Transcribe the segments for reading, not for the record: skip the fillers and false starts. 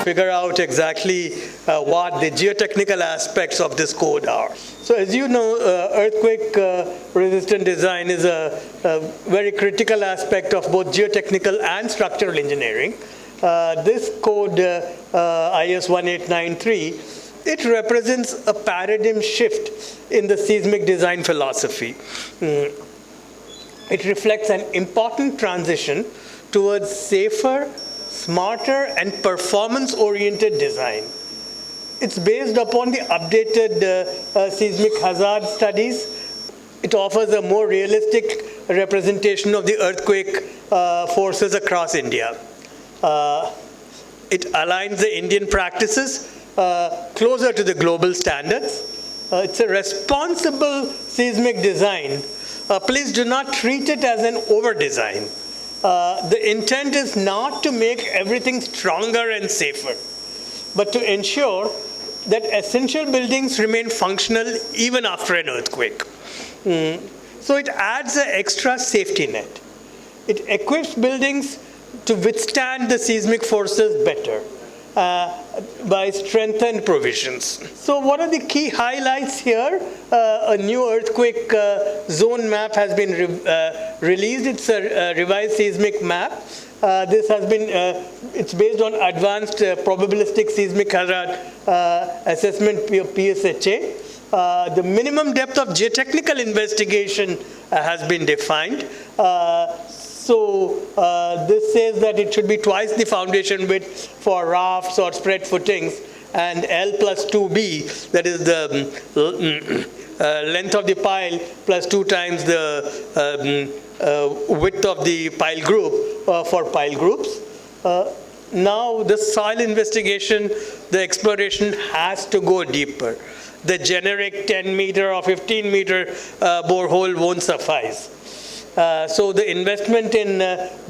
figure out exactly what the geotechnical aspects of this code are. So as you know, earthquake resistant design is a very critical aspect of both geotechnical and structural engineering. This code, IS 1893, it represents a paradigm shift in the seismic design philosophy. It reflects an important transition towards safer, smarter, and performance-oriented design. It's based upon the updated seismic hazard studies. It offers a more realistic representation of the earthquake forces across India. It aligns the Indian practices closer to the global standards. It's a responsible seismic design. Please do not treat it as an over-design. The intent is not to make everything stronger and safer, but to ensure that essential buildings remain functional even after an earthquake. So it adds an extra safety net. It equips buildings to withstand the seismic forces better by strengthened provisions. So what are the key highlights here? A new earthquake zone map has been released. It's a revised seismic map. This has been, it's based on advanced probabilistic seismic hazard assessment, PSHA. The minimum depth of geotechnical investigation has been defined. So this says that it should be twice the foundation width for rafts or spread footings, and L plus 2B, that is the length of the pile plus 2 times the width of the pile group for pile groups. Now the soil investigation, the exploration has to go deeper. The generic 10-meter or 15-meter borehole won't suffice. So the investment in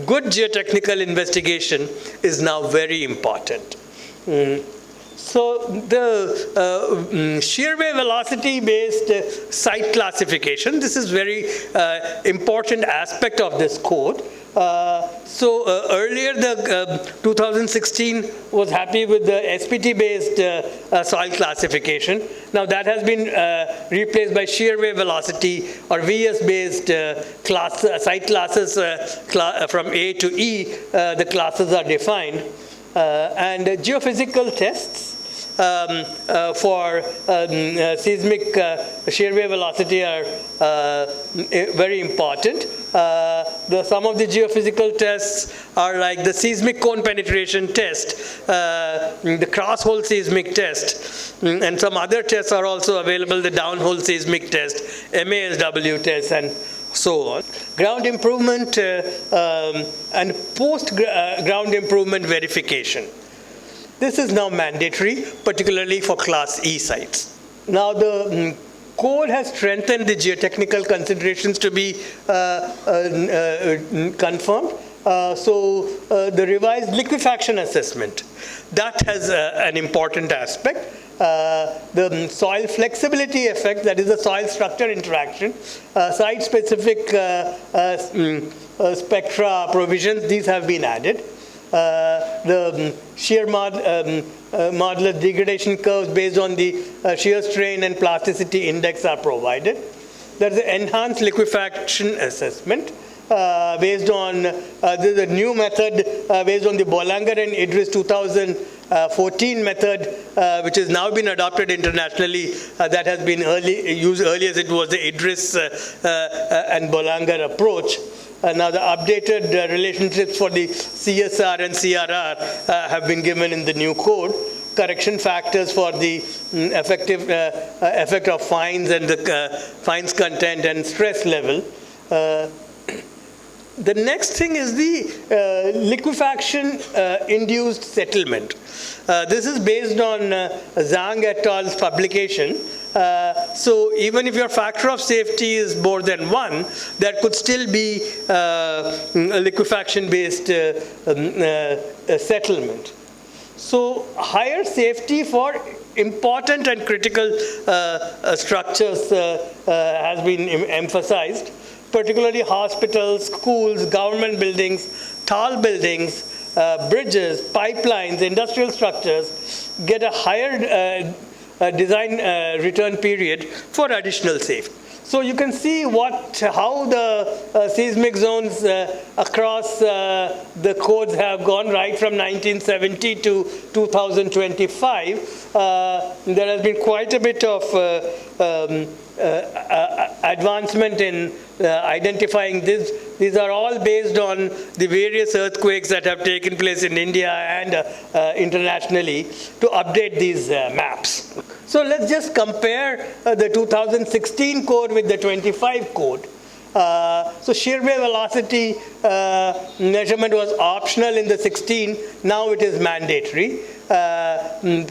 good geotechnical investigation is now very important. So the shear wave velocity based site classification, this is very important aspect of this code. So earlier the 2016 was happy with the SPT based soil classification. Now that has been replaced by shear wave velocity or VS based site classes from A to E. The classes are defined. And geophysical tests for seismic shear wave velocity are very important. Some of the geophysical tests are like the seismic cone penetration test, the cross-hole seismic test, and some other tests are also available, the downhole seismic test, MASW test, and so on. Ground improvement and post-ground improvement verification. This is now mandatory, particularly for Class E sites. Now the code has strengthened the geotechnical considerations to be confirmed. So the revised liquefaction assessment, that has an important aspect. The soil flexibility effect, that is the soil structure interaction, site-specific spectra provisions, these have been added. The shear modular degradation curves based on the shear strain and plasticity index are provided. There is an enhanced liquefaction assessment based on, there's a new method based on the Bollinger and Idris 2014 method, which has now been adopted internationally. That has been used earlier as it was the Idris and Bollinger approach. Now the updated relationships for the CSR and CRR have been given in the new code. Correction factors for the effect of fines and the fines content and stress level. The next thing is the liquefaction induced settlement. This is based on Zhang et al.'s publication. So even if your factor of safety is more than 1, there could still be a liquefaction-based settlement. So higher safety for important and critical structures has been emphasized, particularly hospitals, schools, government buildings, tall buildings, bridges, pipelines, industrial structures get a higher design return period for additional safety. So you can see how the seismic zones across the codes have gone right from 1970 to 2025. There has been quite a bit of advancement in identifying this. These are all based on the various earthquakes that have taken place in India and internationally to update these maps. So let's just compare the 2016 code with the 25 code. So shear wave velocity measurement was optional in the 16. Now it is mandatory,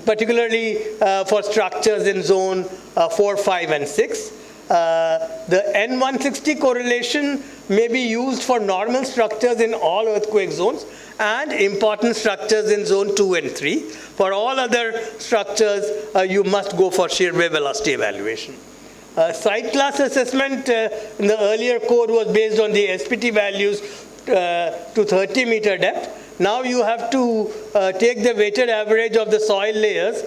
particularly for structures in zone 4, 5, and 6. The N160 correlation may be used for normal structures in all earthquake zones and important structures in zone 2 and 3. For all other structures, you must go for shear wave velocity evaluation. Site class assessment in the earlier code was based on the SPT values to 30-meter depth. Now you have to take the weighted average of the soil layers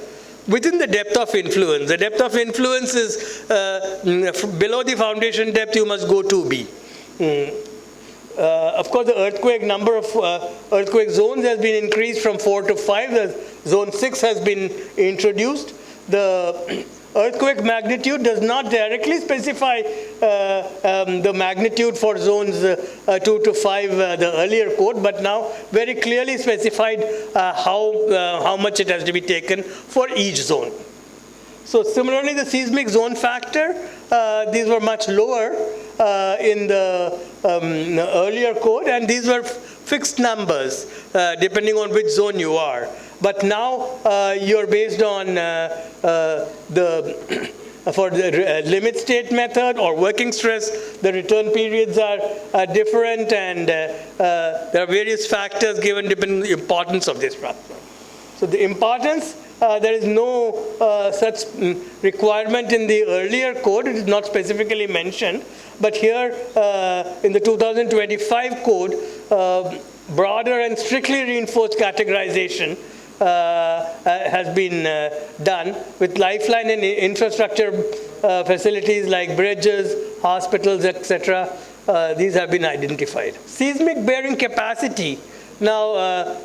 within the depth of influence. The depth of influence is below the foundation depth, you must go 2B. Of course, the earthquake number of earthquake zones has been increased from 4 to 5. The zone 6 has been introduced. The earthquake magnitude does not directly specify the magnitude for zones 2 to 5, the earlier code, but now very clearly specified how much it has to be taken for each zone. So similarly, the seismic zone factor, these were much lower in the earlier code, and these were fixed numbers depending on which zone you are. But now you're based on for the limit state method or working stress, the return periods are different, and there are various factors given depending on the importance of this structure. So the importance, there is no such requirement in the earlier code. It is not specifically mentioned. But here in the 2025 code, broader and strictly reinforced categorization has been done with lifeline and infrastructure facilities like bridges, hospitals, etc. These have been identified. Seismic bearing capacity. Now,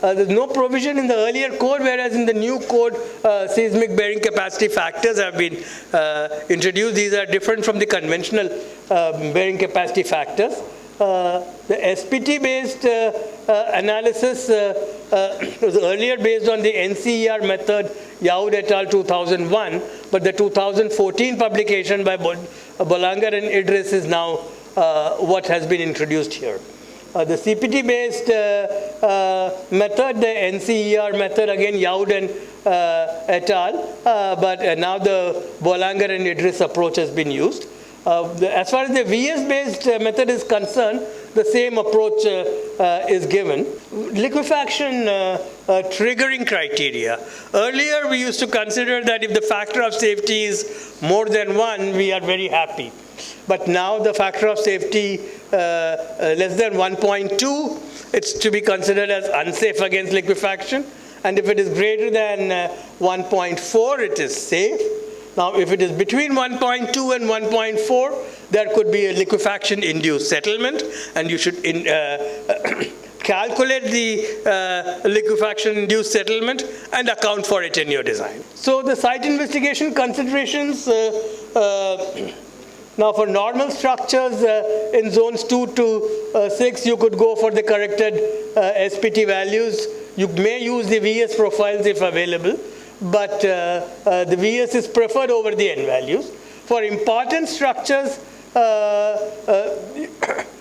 there's no provision in the earlier code, whereas in the new code, seismic bearing capacity factors have been introduced. These are different from the conventional bearing capacity factors. The SPT-based analysis was earlier based on the NCER method, Yaud et al. 2001, but the 2014 publication by Boulanger and Idris is now what has been introduced here. The CPT-based method, the NCER method, again Yaud and et al., but now the Boulanger and Idris approach has been used. As far as the VS-based method is concerned, the same approach is given. Liquefaction triggering criteria. Earlier, we used to consider that if the factor of safety is more than 1, we are very happy. But now the factor of safety less than 1.2, it's to be considered as unsafe against liquefaction. And if it is greater than 1.4, it is safe. Now, if it is between 1.2 and 1.4, there could be a liquefaction-induced settlement, and you should calculate the liquefaction-induced settlement and account for it in your design. So the site investigation considerations, now for normal structures in zones 2 to 6, you could go for the corrected SPT values. You may use the VS profiles if available, but the VS is preferred over the N values. For important structures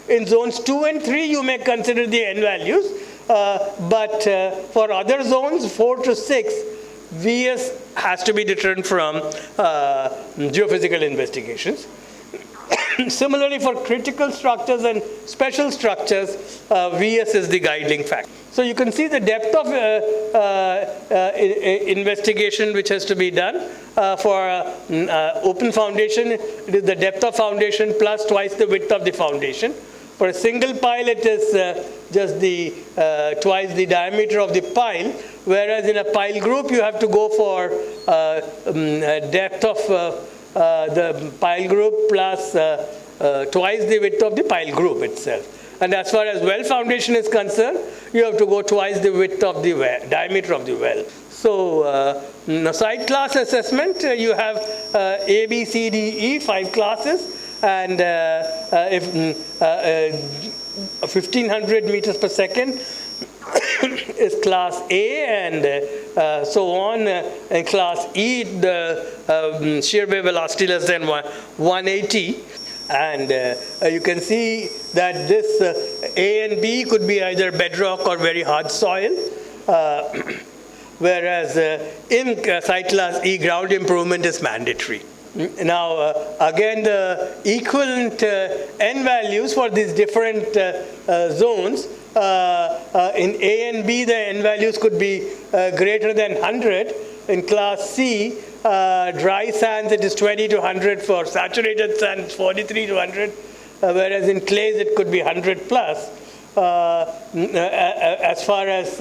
in zones 2 and 3, you may consider the N values, but for other zones, 4 to 6, VS has to be determined from geophysical investigations. Similarly, for critical structures and special structures, VS is the guiding factor. So you can see the depth of investigation which has to be done. For open foundation, it is the depth of foundation plus twice the width of the foundation. For a single pile, it is just the twice the diameter of the pile, whereas in a pile group you have to go for depth of the pile group plus twice the width of the pile group itself. And as far as well foundation is concerned, you have to go twice the width of the well, diameter of the well. So site class assessment, you have A, B, C, D, E, 5 classes, and if 1500 meters per second is class A, and so on. In class E, the shear wave velocity less than 180. And you can see that this A and B could be either bedrock or very hard soil, whereas in site class E, ground improvement is mandatory. Now, again, the equivalent N values for these different zones, in A and B, the N values could be greater than 100. In class C, dry sands, it is 20 to 100. For saturated sands, 43 to 100. Whereas in clays, it could be 100 plus. As far as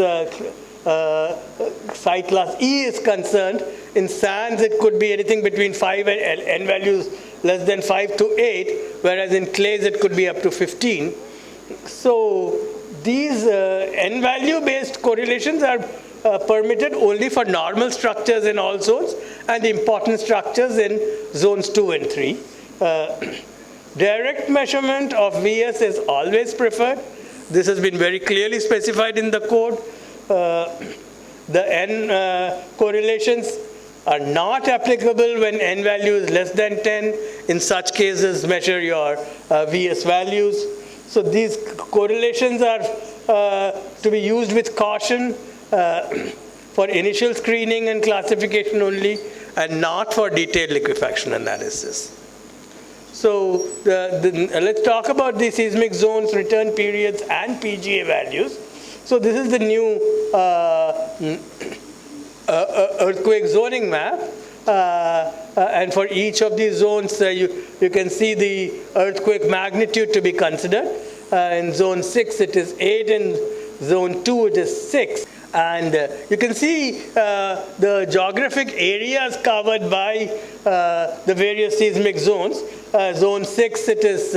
site class E is concerned, in sands, it could be anything between 5 and N values less than 5 to 8. Whereas in clays, it could be up to 15. So these N value based correlations are permitted only for normal structures in all zones and important structures in zones 2 and 3. Direct measurement of VS is always preferred. This has been very clearly specified in the code. The N correlations are not applicable when N value is less than 10. In such cases, measure your VS values. So these correlations are to be used with caution for initial screening and classification only, and not for detailed liquefaction analysis. So let's talk about the seismic zones, return periods, and PGA values. So this is the new earthquake zoning map. And for each of these zones, you can see the earthquake magnitude to be considered. In zone 6, it is 8. In zone 2, it is 6. And you can see the geographic areas covered by the various seismic zones. Zone 6, it is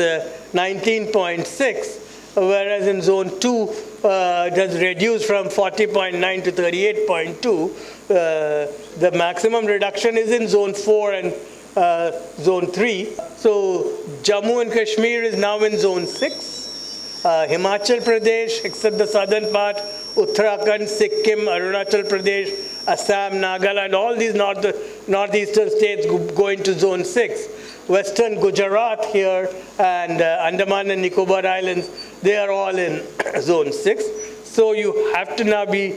19.6, whereas in zone 2, it has reduced from 40.9 to 38.2. The maximum reduction is in zone 4 and zone 3. So Jammu and Kashmir is now in zone 6. Himachal Pradesh, except the southern part, Uttarakhand, Sikkim, Arunachal Pradesh, Assam, Nagaland, all these northeastern states go into zone 6. Western Gujarat here and Andaman and Nicobar Islands, they are all in zone 6. So you have to now be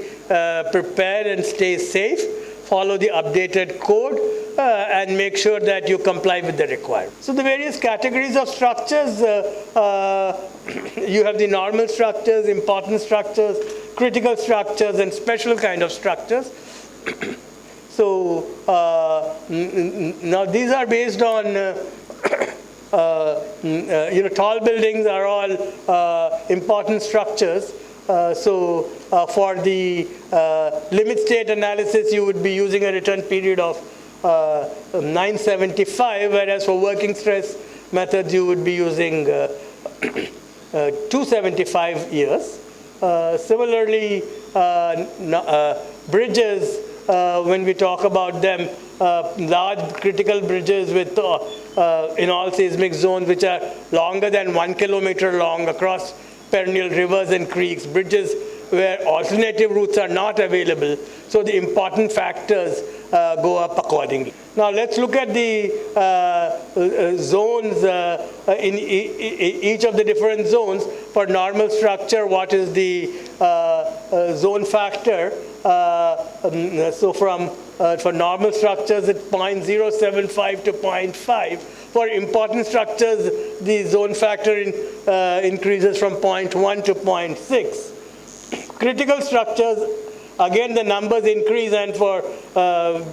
prepared and stay safe, follow the updated code, and make sure that you comply with the requirements. So the various categories of structures, you have the normal structures, important structures, critical structures, and special kind of structures. So now these are based on, tall buildings are all important structures. So for the limit state analysis, you would be using a return period of 975, whereas for working stress methods, you would be using 275 years. Similarly, bridges, when we talk about them, large critical bridges with in all seismic zones which are longer than 1 kilometer long across perennial rivers and creeks, bridges where alternative routes are not available. So the important factors go up accordingly. Now let's look at the zones in each of the different zones. For normal structure, what is the zone factor? So for normal structures, it's 0.075 to 0.5. For important structures, the zone factor increases from 0.1 to 0.6. Critical structures, again the numbers increase, and for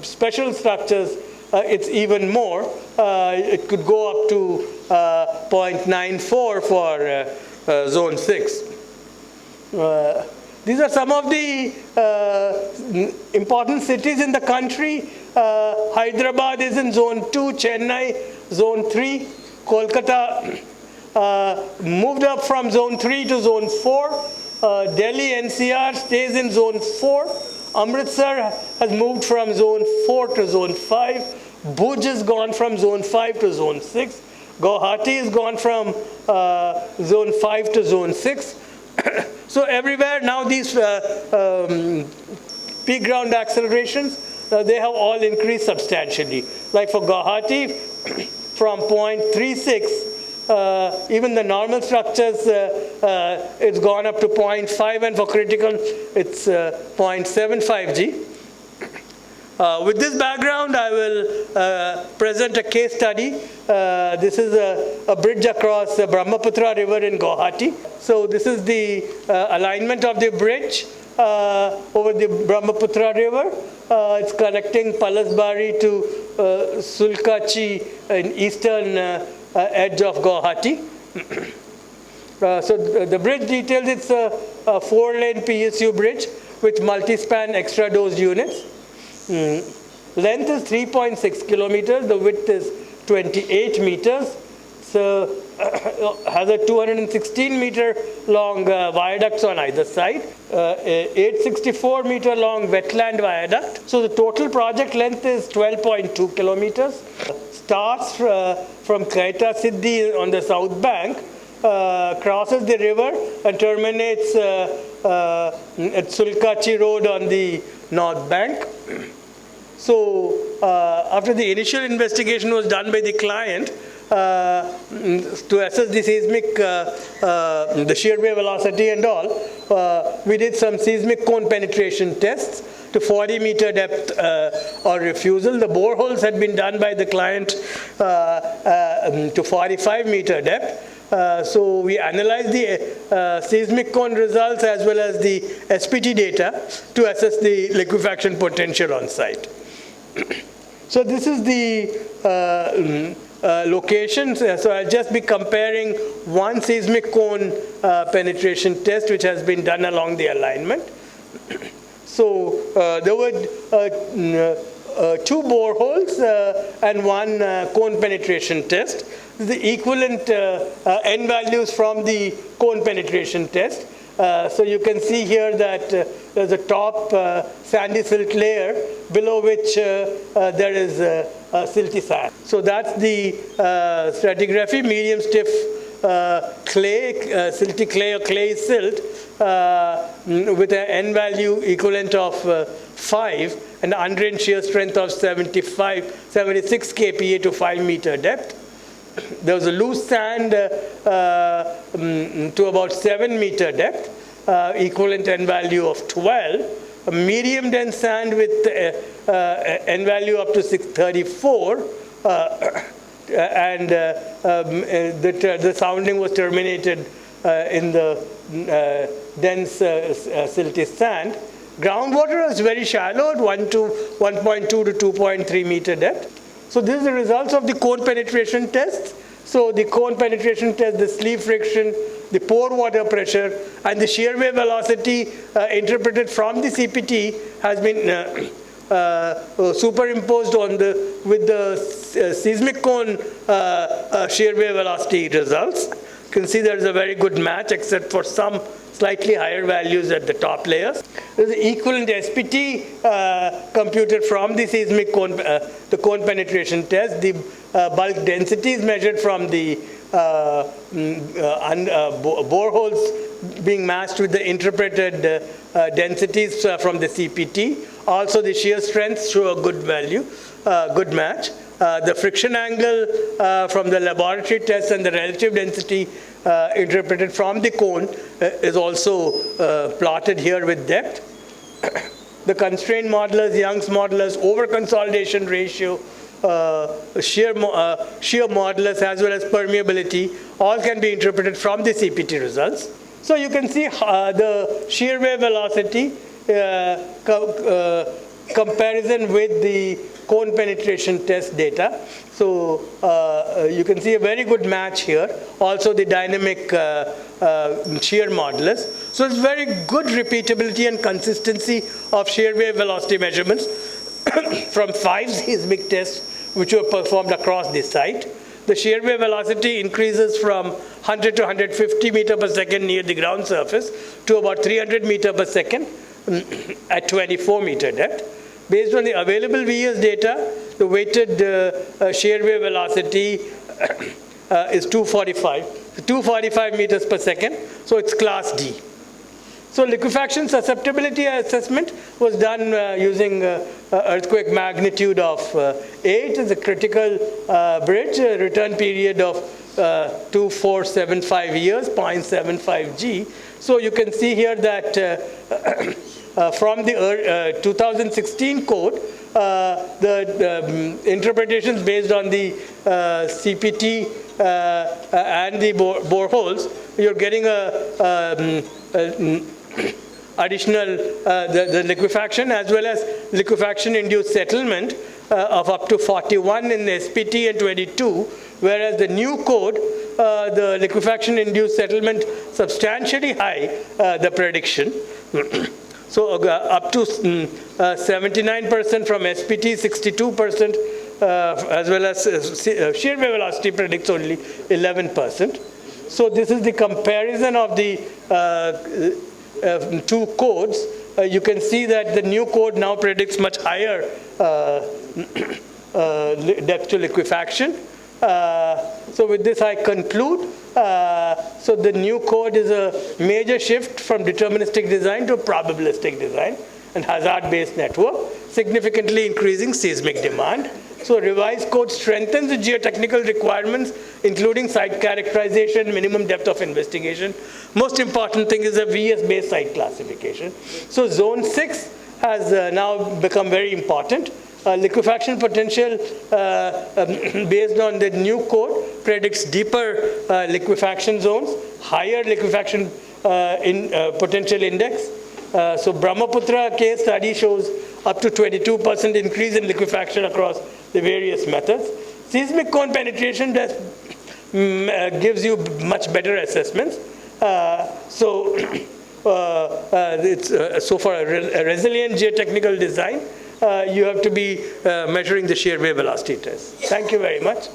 special structures, it's even more. It could go up to 0.94 for zone 6. These are some of the important cities in the country. Hyderabad is in zone 2, Chennai zone 3, Kolkata moved up from zone 3 to zone 4, Delhi NCR stays in zone 4, Amritsar has moved from zone 4 to zone 5, Bhuj has gone from zone 5 to zone 6, Guwahati has gone from zone 5 to zone 6. So everywhere now these peak ground accelerations, they have all increased substantially. Like for Guwahati, from 0.36, even the normal structures, it's gone up to 0.5, and for critical, it's 0.75 G. With this background, I will present a case study. This is a bridge across the Brahmaputra River in Guwahati. So this is the alignment of the bridge over the Brahmaputra River. It's connecting Palasbari to Sulkachi in eastern edge of Guwahati. So the bridge details, it's a 4-lane PSU bridge with multi-span extra dose units. Length is 3.6 kilometers, the width is 28 meters. So has a 216 meter long viaducts on either side, 864 meter long wetland viaduct. So the total project length is 12.2 kilometers. Starts from Kaita Siddhi on the south bank, crosses the river and terminates at Sulkachi Road on the north bank. So after the initial investigation was done by the client to assess the seismic, the shear wave velocity and all, we did some seismic cone penetration tests to 40-meter depth or refusal. The boreholes had been done by the client to 45-meter depth. So we analyzed the seismic cone results as well as the SPT data to assess the liquefaction potential on site. So this is the locations. So I'll just be comparing one seismic cone penetration test which has been done along the alignment. So there were 2 boreholes and 1 cone penetration test. The equivalent N values from the cone penetration test. So you can see here that there's a top sandy silt layer below which there is silty sand. So that's the stratigraphy, medium stiff clay, silty clay or clay silt with an N value equivalent of 5 and undrained shear strength of 76 kPa to 5-meter depth. There was a loose sand to about 7-meter depth, equivalent N value of 12. A medium dense sand with N value up to 634, and the sounding was terminated in the dense silty sand. Groundwater is very shallow at 1.2 to 2.3 meter depth. So this is the results of the cone penetration tests. So the cone penetration test, the sleeve friction, the pore water pressure, and the shear wave velocity interpreted from the CPT has been superimposed on with the seismic cone shear wave velocity results. You can see there is a very good match except for some slightly higher values at the top layers. There is an equivalent SPT computed from the seismic cone, the cone penetration test. The bulk density is measured from the boreholes being matched with the interpreted densities from the CPT. Also the shear strengths show a good value, good match. The friction angle from the laboratory test and the relative density interpreted from the cone is also plotted here with depth. The constraint modulus, Young's modulus, over-consolidation ratio, shear modulus as well as permeability, all can be interpreted from the CPT results. So you can see the shear wave velocity comparison with the cone penetration test data. So you can see a very good match here. Also the dynamic shear modulus. So it's very good repeatability and consistency of shear wave velocity measurements from 5 seismic tests which were performed across the site. The shear wave velocity increases from 100 to 150 meter per second near the ground surface to about 300 meter per second at 24 meter depth. Based on the available VS data, the weighted shear wave velocity is 245 meters per second, so it's class D. So liquefaction susceptibility assessment was done using earthquake magnitude of 8 as a critical bridge, a return period of 2475 years, 0.75 G. So you can see here that from the 2016 code, the interpretations based on the CPT and the boreholes, you're getting additional the liquefaction as well as liquefaction-induced settlement of up to 41 in the SPT and 22, whereas the new code, the liquefaction-induced settlement substantially high, the prediction. So up to 79% from SPT, 62%, as well as shear wave velocity predicts only 11%. So this is the comparison of the two codes. You can see that the new code now predicts much higher depth to liquefaction. So with this I conclude. So the new code is a major shift from deterministic design to probabilistic design and hazard-based network, significantly increasing seismic demand. So revised code strengthens the geotechnical requirements, including site characterization, minimum depth of investigation. Most important thing is a VS-based site classification. So zone 6 has now become very important. Liquefaction potential based on the new code predicts deeper liquefaction zones, higher liquefaction potential index. So Brahmaputra case study shows up to 22% increase in liquefaction across the various methods. Seismic cone penetration gives you much better assessments. So for a resilient geotechnical design, you have to be measuring the shear wave velocity test. Thank you very much.